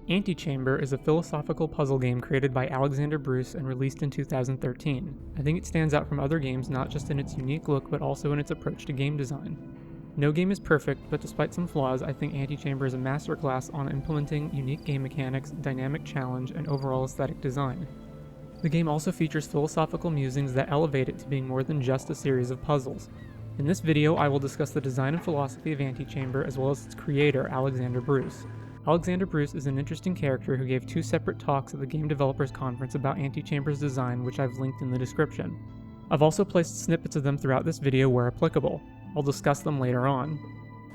Antichamber is a philosophical puzzle game created by Alexander Bruce and released in 2013. I think it stands out from other games not just in its unique look but also in its approach to game design. No game is perfect, but despite some flaws, I think Antichamber is a masterclass on implementing unique game mechanics, dynamic challenge, and overall aesthetic design. The game also features philosophical musings that elevate it to being more than just a series of puzzles. In this video, I will discuss the design and philosophy of Antichamber as well as its creator, Alexander Bruce. Alexander Bruce is an interesting character who gave two separate talks at the Game Developers Conference about Antichamber's design, which I've linked in the description. I've also placed snippets of them throughout this video where applicable. I'll discuss them later on.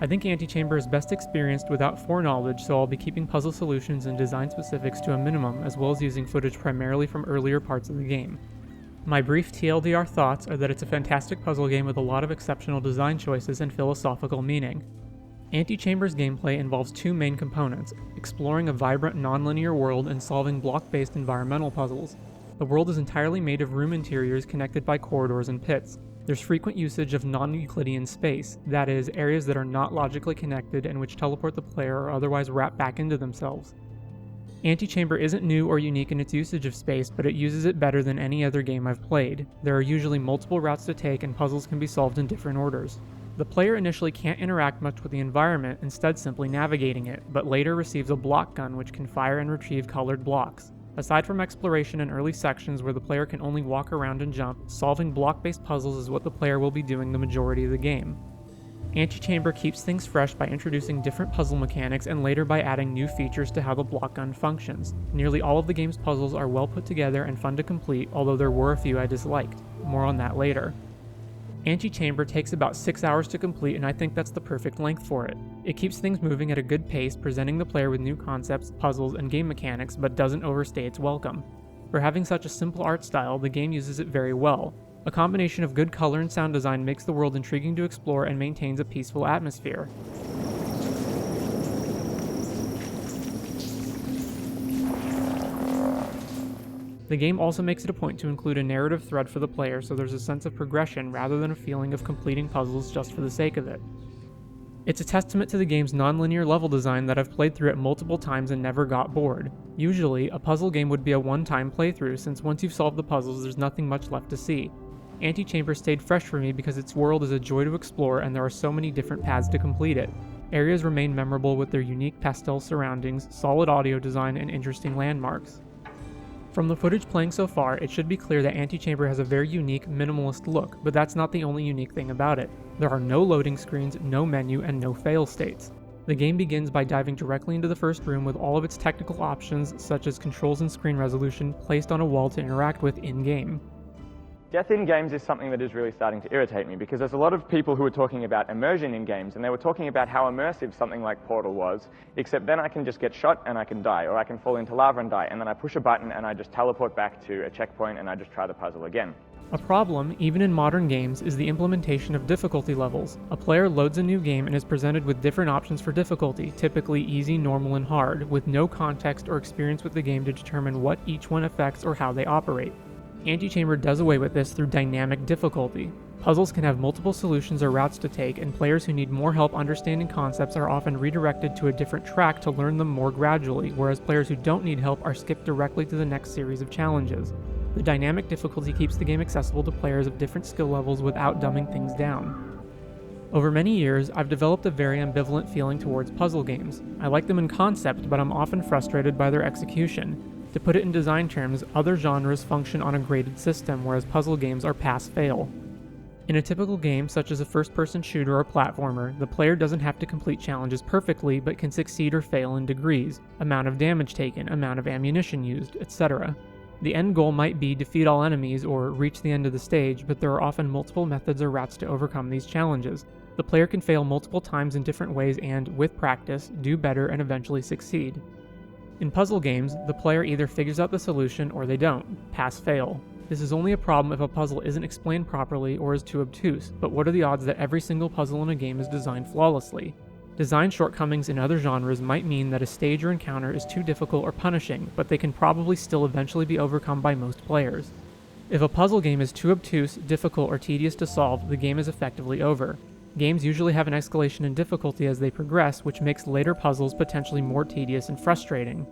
I think Antichamber is best experienced without foreknowledge, so I'll be keeping puzzle solutions and design specifics to a minimum, as well as using footage primarily from earlier parts of the game. My brief TLDR thoughts are that it's a fantastic puzzle game with a lot of exceptional design choices and philosophical meaning. Antichamber's gameplay involves two main components: exploring a vibrant non-linear world and solving block-based environmental puzzles. The world is entirely made of room interiors connected by corridors and pits. There's frequent usage of non-Euclidean space, that is, areas that are not logically connected and which teleport the player or otherwise wrap back into themselves. Antichamber isn't new or unique in its usage of space, but it uses it better than any other game I've played. There are usually multiple routes to take and puzzles can be solved in different orders. The player initially can't interact much with the environment, instead simply navigating it, but later receives a block gun which can fire and retrieve colored blocks. Aside from exploration in early sections where the player can only walk around and jump, solving block-based puzzles is what the player will be doing the majority of the game. Antichamber keeps things fresh by introducing different puzzle mechanics and later by adding new features to how the block gun functions. Nearly all of the game's puzzles are well put together and fun to complete, although there were a few I disliked. More on that later. Antichamber takes about 6 hours to complete, and I think that's the perfect length for it. It keeps things moving at a good pace, presenting the player with new concepts, puzzles, and game mechanics, but doesn't overstay its welcome. For having such a simple art style, the game uses it very well. A combination of good color and sound design makes the world intriguing to explore and maintains a peaceful atmosphere. The game also makes it a point to include a narrative thread for the player, so there's a sense of progression rather than a feeling of completing puzzles just for the sake of it. It's a testament to the game's non-linear level design that I've played through it multiple times and never got bored. Usually, a puzzle game would be a one-time playthrough, since once you've solved the puzzles there's nothing much left to see. Antichamber stayed fresh for me because its world is a joy to explore and there are so many different paths to complete it. Areas remain memorable with their unique pastel surroundings, solid audio design, and interesting landmarks. From the footage playing so far, it should be clear that Antichamber has a very unique, minimalist look, but that's not the only unique thing about it. There are no loading screens, no menu, and no fail states. The game begins by diving directly into the first room with all of its technical options, such as controls and screen resolution, placed on a wall to interact with in-game. Death in games is something that is really starting to irritate me, because there's a lot of people who are talking about immersion in games, and they were talking about how immersive something like Portal was, except then I can just get shot and I can die, or I can fall into lava and die, and then I push a button and I just teleport back to a checkpoint and I just try the puzzle again. A problem, even in modern games, is the implementation of difficulty levels. A player loads a new game and is presented with different options for difficulty, typically easy, normal, and hard, with no context or experience with the game to determine what each one affects or how they operate. Antichamber does away with this through dynamic difficulty. Puzzles can have multiple solutions or routes to take, and players who need more help understanding concepts are often redirected to a different track to learn them more gradually, whereas players who don't need help are skipped directly to the next series of challenges. The dynamic difficulty keeps the game accessible to players of different skill levels without dumbing things down. Over many years, I've developed a very ambivalent feeling towards puzzle games. I like them in concept, but I'm often frustrated by their execution. To put it in design terms, other genres function on a graded system, whereas puzzle games are pass-fail. In a typical game, such as a first-person shooter or platformer, the player doesn't have to complete challenges perfectly, but can succeed or fail in degrees: amount of damage taken, amount of ammunition used, etc. The end goal might be defeat all enemies or reach the end of the stage, but there are often multiple methods or routes to overcome these challenges. The player can fail multiple times in different ways and, with practice, do better and eventually succeed. In puzzle games, the player either figures out the solution or they don't, pass-fail. This is only a problem if a puzzle isn't explained properly or is too obtuse, but what are the odds that every single puzzle in a game is designed flawlessly? Design shortcomings in other genres might mean that a stage or encounter is too difficult or punishing, but they can probably still eventually be overcome by most players. If a puzzle game is too obtuse, difficult, or tedious to solve, the game is effectively over. Games usually have an escalation in difficulty as they progress, which makes later puzzles potentially more tedious and frustrating.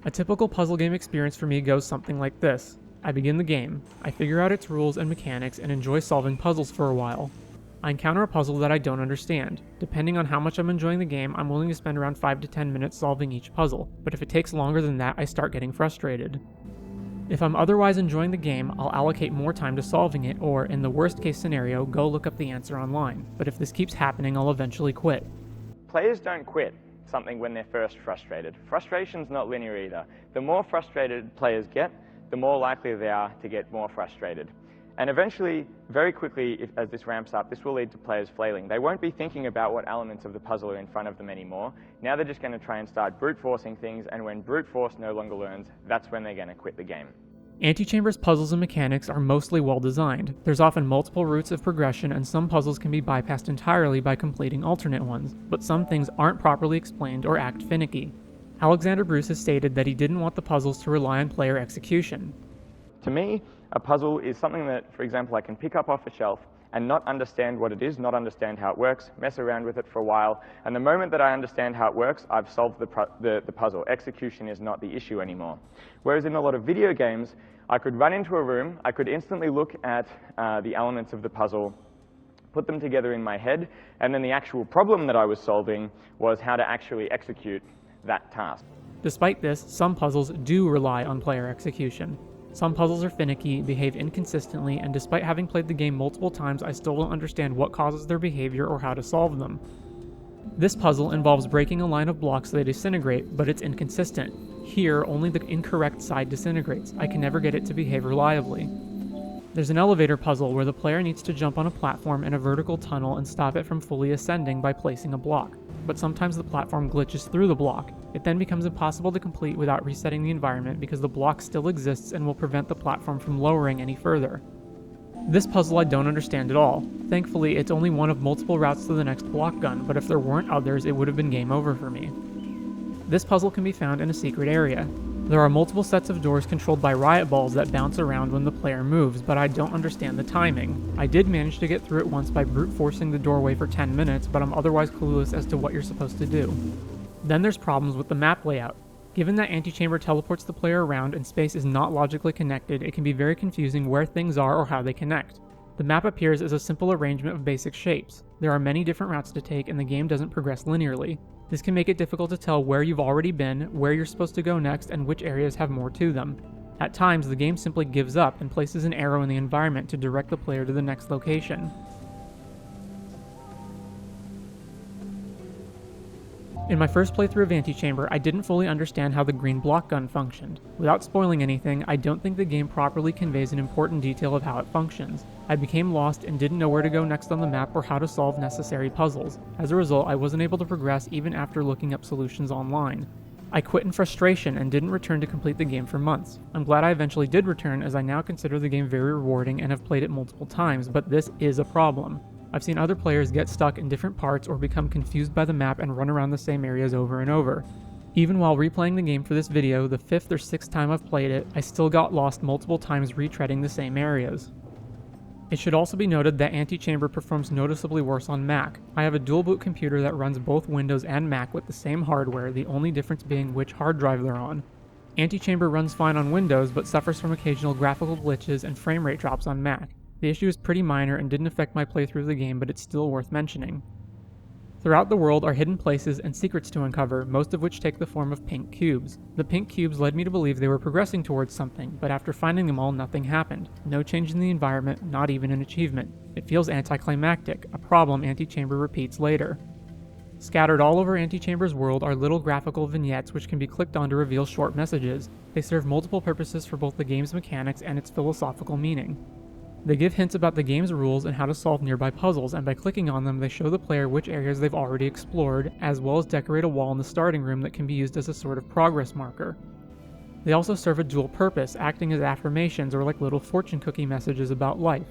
A typical puzzle game experience for me goes something like this. I begin the game, I figure out its rules and mechanics and enjoy solving puzzles for a while. I encounter a puzzle that I don't understand. Depending on how much I'm enjoying the game, I'm willing to spend around 5 to 10 minutes solving each puzzle, but if it takes longer than that, I start getting frustrated. If I'm otherwise enjoying the game, I'll allocate more time to solving it or, in the worst case scenario, go look up the answer online, but if this keeps happening, I'll eventually quit. Players don't quit something when they're first frustrated. Frustration's not linear either. The more frustrated players get, the more likely they are to get more frustrated. And eventually, very quickly, as this ramps up, this will lead to players flailing. They won't be thinking about what elements of the puzzle are in front of them anymore. Now they're just going to try and start brute forcing things, and when brute force no longer learns, that's when they're going to quit the game. Antichamber's puzzles and mechanics are mostly well designed. There's often multiple routes of progression, and some puzzles can be bypassed entirely by completing alternate ones, but some things aren't properly explained or act finicky. Alexander Bruce has stated that he didn't want the puzzles to rely on player execution. To me, a puzzle is something that, for example, I can pick up off a shelf and not understand what it is, not understand how it works, mess around with it for a while, and the moment that I understand how it works, I've solved the puzzle. Execution is not the issue anymore. Whereas in a lot of video games, I could run into a room, I could instantly look at the elements of the puzzle, put them together in my head, and then the actual problem that I was solving was how to actually execute that task. Despite this, some puzzles do rely on player execution. Some puzzles are finicky, behave inconsistently, and despite having played the game multiple times, I still don't understand what causes their behavior or how to solve them. This puzzle involves breaking a line of blocks so they disintegrate, but it's inconsistent. Here, only the incorrect side disintegrates. I can never get it to behave reliably. There's an elevator puzzle where the player needs to jump on a platform in a vertical tunnel and stop it from fully ascending by placing a block, but sometimes the platform glitches through the block. It then becomes impossible to complete without resetting the environment because the block still exists and will prevent the platform from lowering any further. This puzzle I don't understand at all. Thankfully, it's only one of multiple routes to the next block gun, but if there weren't others, it would have been game over for me. This puzzle can be found in a secret area. There are multiple sets of doors controlled by riot balls that bounce around when the player moves, but I don't understand the timing. I did manage to get through it once by brute forcing the doorway for 10 minutes, but I'm otherwise clueless as to what you're supposed to do. Then there's problems with the map layout. Given that Antichamber teleports the player around and space is not logically connected, it can be very confusing where things are or how they connect. The map appears as a simple arrangement of basic shapes. There are many different routes to take and the game doesn't progress linearly. This can make it difficult to tell where you've already been, where you're supposed to go next, and which areas have more to them. At times, the game simply gives up and places an arrow in the environment to direct the player to the next location. In my first playthrough of Antichamber, I didn't fully understand how the green block gun functioned. Without spoiling anything, I don't think the game properly conveys an important detail of how it functions. I became lost and didn't know where to go next on the map or how to solve necessary puzzles. As a result, I wasn't able to progress even after looking up solutions online. I quit in frustration and didn't return to complete the game for months. I'm glad I eventually did return, as I now consider the game very rewarding and have played it multiple times, but this is a problem. I've seen other players get stuck in different parts or become confused by the map and run around the same areas over and over. Even while replaying the game for this video, the 5th or 6th time I've played it, I still got lost multiple times retreading the same areas. It should also be noted that Antichamber performs noticeably worse on Mac. I have a dual boot computer that runs both Windows and Mac with the same hardware, the only difference being which hard drive they're on. Antichamber runs fine on Windows, but suffers from occasional graphical glitches and frame rate drops on Mac. The issue is pretty minor and didn't affect my playthrough of the game, but it's still worth mentioning. Throughout the world are hidden places and secrets to uncover, most of which take the form of pink cubes. The pink cubes led me to believe they were progressing towards something, but after finding them all, nothing happened. No change in the environment, not even an achievement. It feels anticlimactic, a problem Antichamber repeats later. Scattered all over Antichamber's world are little graphical vignettes which can be clicked on to reveal short messages. They serve multiple purposes for both the game's mechanics and its philosophical meaning. They give hints about the game's rules and how to solve nearby puzzles, and by clicking on them they show the player which areas they've already explored, as well as decorate a wall in the starting room that can be used as a sort of progress marker. They also serve a dual purpose, acting as affirmations or like little fortune cookie messages about life.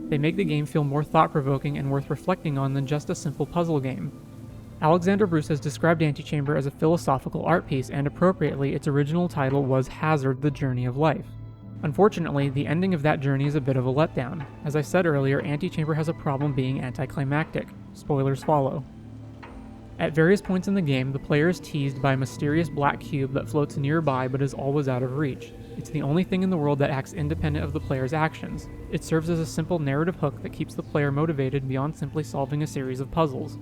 They make the game feel more thought-provoking and worth reflecting on than just a simple puzzle game. Alexander Bruce has described Antichamber as a philosophical art piece, and appropriately, its original title was Hazard: The Journey of Life. Unfortunately, the ending of that journey is a bit of a letdown. As I said earlier, Antichamber has a problem being anticlimactic. Spoilers follow. At various points in the game, the player is teased by a mysterious black cube that floats nearby but is always out of reach. It's the only thing in the world that acts independent of the player's actions. It serves as a simple narrative hook that keeps the player motivated beyond simply solving a series of puzzles.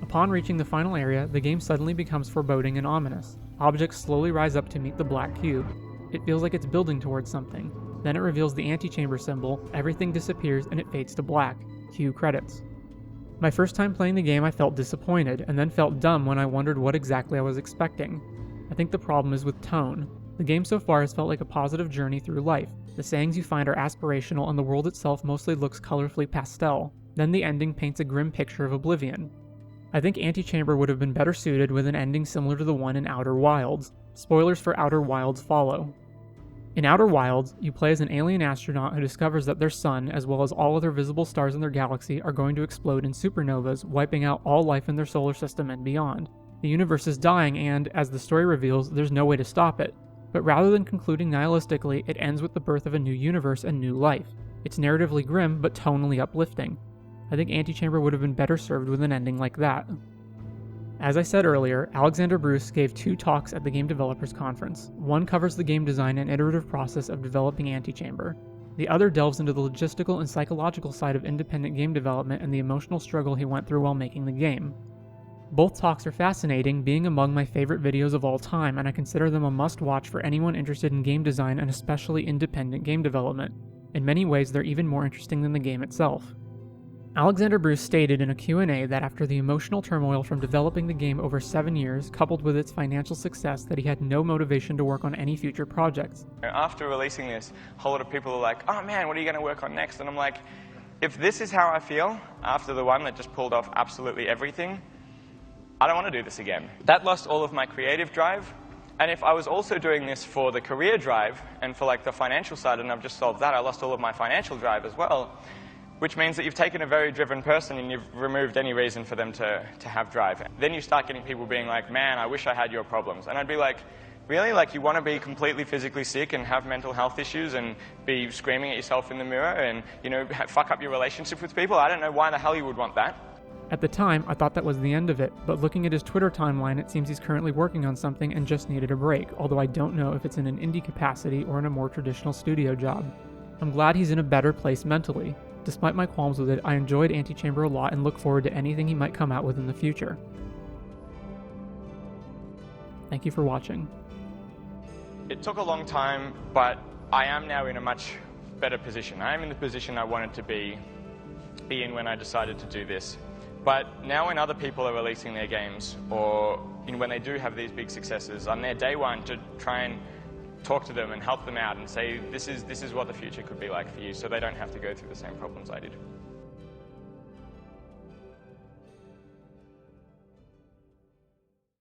Upon reaching the final area, the game suddenly becomes foreboding and ominous. Objects slowly rise up to meet the black cube. It feels like it's building towards something. Then it reveals the Antichamber symbol, everything disappears, and it fades to black. Cue credits. My first time playing the game, I felt disappointed, and then felt dumb when I wondered what exactly I was expecting. I think the problem is with tone. The game so far has felt like a positive journey through life. The sayings you find are aspirational, and the world itself mostly looks colorfully pastel. Then the ending paints a grim picture of oblivion. I think Antichamber would have been better suited with an ending similar to the one in Outer Wilds. Spoilers for Outer Wilds follow. In Outer Wilds, you play as an alien astronaut who discovers that their sun, as well as all other visible stars in their galaxy, are going to explode in supernovas, wiping out all life in their solar system and beyond. The universe is dying and, as the story reveals, there's no way to stop it. But rather than concluding nihilistically, it ends with the birth of a new universe and new life. It's narratively grim, but tonally uplifting. I think Antichamber would have been better served with an ending like that. As I said earlier, Alexander Bruce gave 2 talks at the Game Developers Conference. One covers the game design and iterative process of developing Antichamber. The other delves into the logistical and psychological side of independent game development and the emotional struggle he went through while making the game. Both talks are fascinating, being among my favorite videos of all time, and I consider them a must-watch for anyone interested in game design and especially independent game development. In many ways, they're even more interesting than the game itself. Alexander Bruce stated in a Q&A that after the emotional turmoil from developing the game over 7 years, coupled with its financial success, that he had no motivation to work on any future projects. After releasing this, a whole lot of people are like, oh man, what are you going to work on next? And I'm like, if this is how I feel after the one that just pulled off absolutely everything, I don't want to do this again. That lost all of my creative drive. And if I was also doing this for the career drive and for like the financial side and I've just solved that, I lost all of my financial drive as well. Which means that you've taken a very driven person and you've removed any reason for them to have drive. Then you start getting people being like, man, I wish I had your problems. And I'd be like, really? Like, you want to be completely physically sick and have mental health issues and be screaming at yourself in the mirror and, you know, fuck up your relationship with people? I don't know why the hell you would want that. At the time, I thought that was the end of it, but looking at his Twitter timeline, it seems he's currently working on something and just needed a break, although I don't know if it's in an indie capacity or in a more traditional studio job. I'm glad he's in a better place mentally. Despite my qualms with it, I enjoyed Antichamber a lot and look forward to anything he might come out with in the future. Thank you for watching. It took a long time, but I am now in a much better position. I am in the position I wanted to be in when I decided to do this. But now when other people are releasing their games, or when they do have these big successes, I'm there day one to try and talk to them and help them out and say, this is what the future could be like for you, so they don't have to go through the same problems I did.